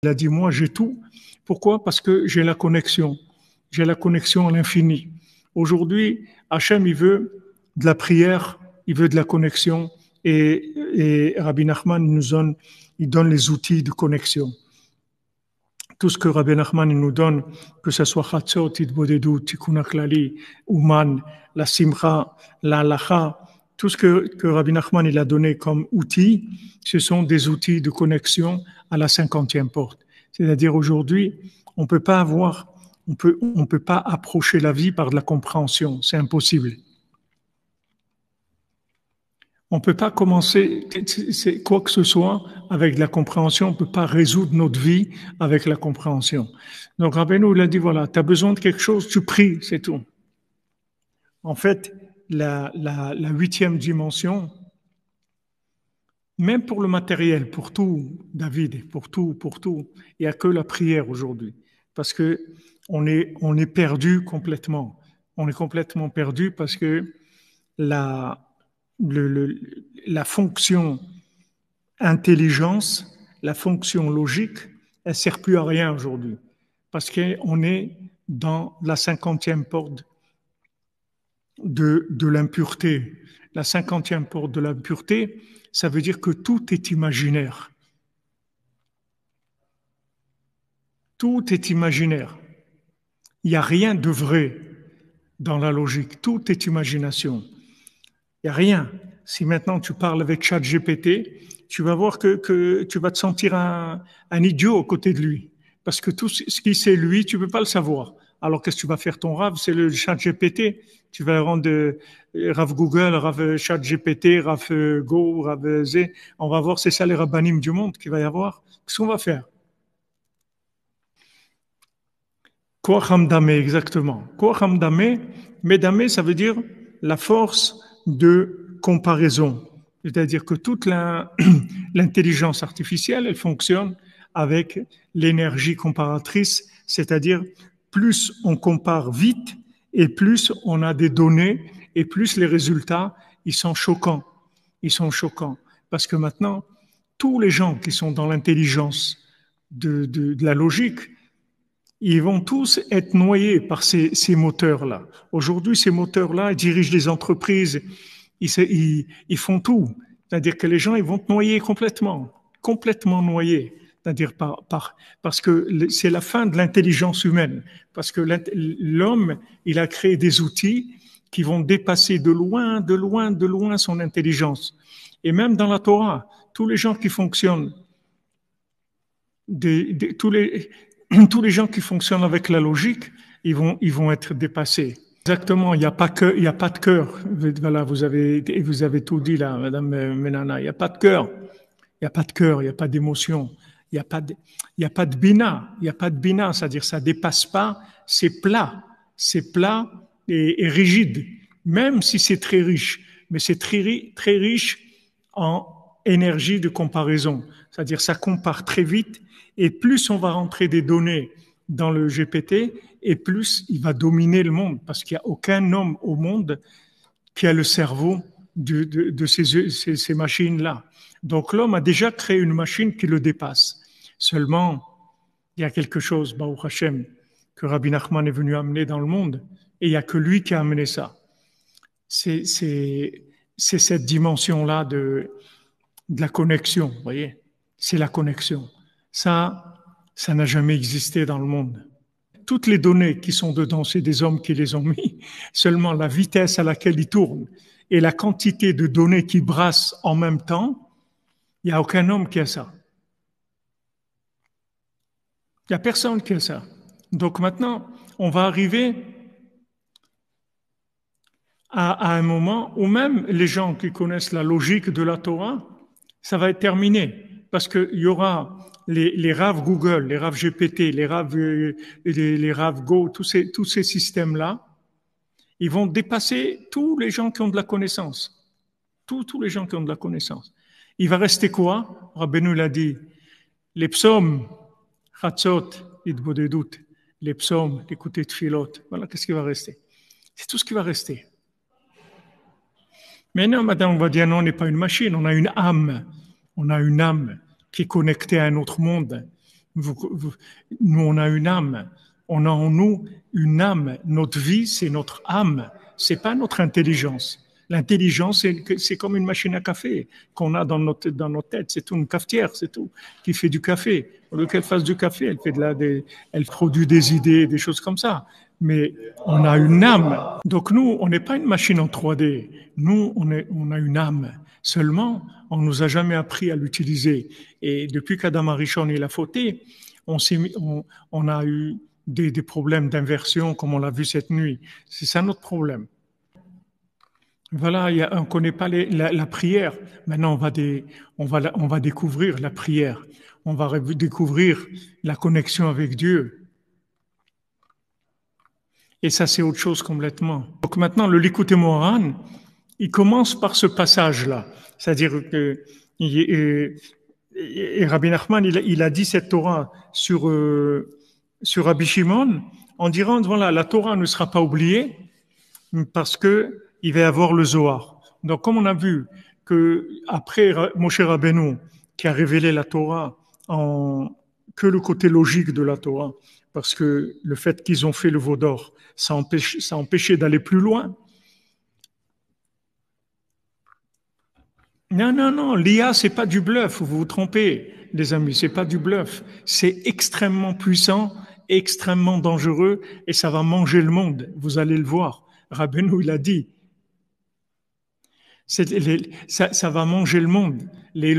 Il a dit, moi, j'ai tout. Pourquoi? Parce que j'ai la connexion. J'ai la connexion à l'infini. Aujourd'hui, Hachem, il veut de la prière, il veut de la connexion. Et Rabbi Nachman il donne les outils de connexion. Tout ce que Rabbi Nachman nous donne, que ce soit Chatzot, Idbodedut, Tikkun HaKlali, Uman, la Simcha, la Halacha, tout ce que Rabbi Nachman il a donné comme outils, ce sont des outils de connexion à la 50e porte. C'est-à-dire aujourd'hui, on peut pas approcher la vie par de la compréhension, c'est impossible. On peut pas commencer quoi que ce soit avec de la compréhension, on peut pas résoudre notre vie avec la compréhension. Donc Rabbeinu il a dit voilà, tu as besoin de quelque chose, tu pries, c'est tout. En fait, la 8e dimension, même pour le matériel, pour tout, David, pour tout, il n'y a que la prière aujourd'hui. Parce que on est perdu complètement. On est complètement perdu parce que la fonction intelligence, la fonction logique, elle ne sert plus à rien aujourd'hui. Parce qu'on est dans la 50e porte de l'impureté. La 50e porte de l'impureté, ça veut dire que tout est imaginaire. Tout est imaginaire. Il n'y a rien de vrai dans la logique. Tout est imagination. Il n'y a rien. Si maintenant tu parles avec ChatGPT, tu vas voir que tu vas te sentir un idiot à côté de lui. Parce que tout ce qui sait lui, tu ne peux pas le savoir. Alors qu'est-ce que tu vas faire ton Rav? C'est le ChatGPT. Tu vas rendre Rav Google, Rav ChatGPT, Rav Go, Rav Z. On va voir, c'est ça les rabbanim du monde qu'il va y avoir. Qu'est-ce qu'on va faire? Koach Hamdame, exactement. Koach Hamdame, Medame, ça veut dire la force de comparaison. C'est-à-dire que toute l'intelligence artificielle, elle fonctionne avec l'énergie comparatrice, c'est-à-dire plus on compare vite et plus on a des données et plus les résultats, ils sont choquants. Ils sont choquants. Parce que maintenant, tous les gens qui sont dans l'intelligence de la logique, ils vont tous être noyés par ces moteurs-là. Aujourd'hui, ces moteurs-là, ils dirigent les entreprises, ils font tout. C'est-à-dire que les gens, ils vont te noyer complètement noyés. C'est-à-dire parce que c'est la fin de l'intelligence humaine. Parce que l'homme, il a créé des outils qui vont dépasser de loin son intelligence. Et même dans la Torah, tous les gens qui fonctionnent, tous les gens qui fonctionnent avec la logique, ils vont être dépassés. Exactement, il n'y a pas de cœur. Voilà, vous avez tout dit là, Madame Menana. Il n'y a pas de cœur. Il n'y a pas de cœur, il n'y a pas d'émotion. Il n'y a pas de bina. Il n'y a pas de bina, c'est-à-dire ça dépasse pas, c'est plat. C'est plat et rigide. Même si c'est très riche. Mais c'est très riche en énergie de comparaison. C'est-à-dire ça compare très vite. Et plus on va rentrer des données dans le GPT, et plus il va dominer le monde, parce qu'il n'y a aucun homme au monde qui a le cerveau de ces machines-là. Donc l'homme a déjà créé une machine qui le dépasse. Seulement, il y a quelque chose, Baruch Hashem, que Rabbi Nachman est venu amener dans le monde, et il n'y a que lui qui a amené ça. C'est cette dimension-là de la connexion, vous voyez. C'est la connexion. Ça n'a jamais existé dans le monde. Toutes les données qui sont dedans, c'est des hommes qui les ont mis. Seulement la vitesse à laquelle ils tournent et la quantité de données qui brassent en même temps, il n'y a aucun homme qui a ça. Il n'y a personne qui a ça. Donc maintenant, on va arriver à un moment où même les gens qui connaissent la logique de la Torah, ça va être terminé. Parce qu'il y aura les Rav Google, les Rav GPT, les Rav Go, tous ces systèmes-là, ils vont dépasser tous les gens qui ont de la connaissance. Tous les gens qui ont de la connaissance. Il va rester quoi? Rabbeinu l'a dit. Les psaumes, Chatzot, Idbodedut, les psaumes, l'écouter Tfilot. Voilà, qu'est-ce qui va rester? C'est tout ce qui va rester. Mais non, madame, on va dire non, on n'est pas une machine, on a une âme. On a une âme qui est connectée à un autre monde. Nous, on a une âme. On a en nous une âme. Notre vie, c'est notre âme. C'est pas notre intelligence. L'intelligence, c'est comme une machine à café qu'on a dans notre tête. C'est tout, une cafetière, c'est tout, qui fait du café. Au lieu qu'elle fasse du café, elle produit des idées, des choses comme ça. Mais on a une âme. Donc nous, on n'est pas une machine en 3D. Nous, on a une âme. Seulement, on nous a jamais appris à l'utiliser. Et depuis qu'Adam Arishon il a fauté, on a eu des problèmes d'inversion, comme on l'a vu cette nuit. C'est ça notre problème. Voilà, on ne connaît pas la prière. Maintenant, on va découvrir la prière. On va découvrir la connexion avec Dieu. Et ça, c'est autre chose complètement. Donc maintenant, le Likutei Moharan, il commence par ce passage-là. C'est-à-dire que et Rabbi Nachman, il a dit cette Torah sur Rabbi Shimon, en disant, voilà, la Torah ne sera pas oubliée parce que il va y avoir le Zohar. Donc, comme on a vu que après Moshe Rabbeinu, qui a révélé la Torah que le côté logique de la Torah, parce que le fait qu'ils ont fait le veau d'or, ça empêchait d'aller plus loin. Non, l'IA, c'est pas du bluff, vous vous trompez, les amis, c'est pas du bluff. C'est extrêmement puissant, extrêmement dangereux, et ça va manger le monde, vous allez le voir. Rabbeinu, il a dit, ça va manger le monde. Les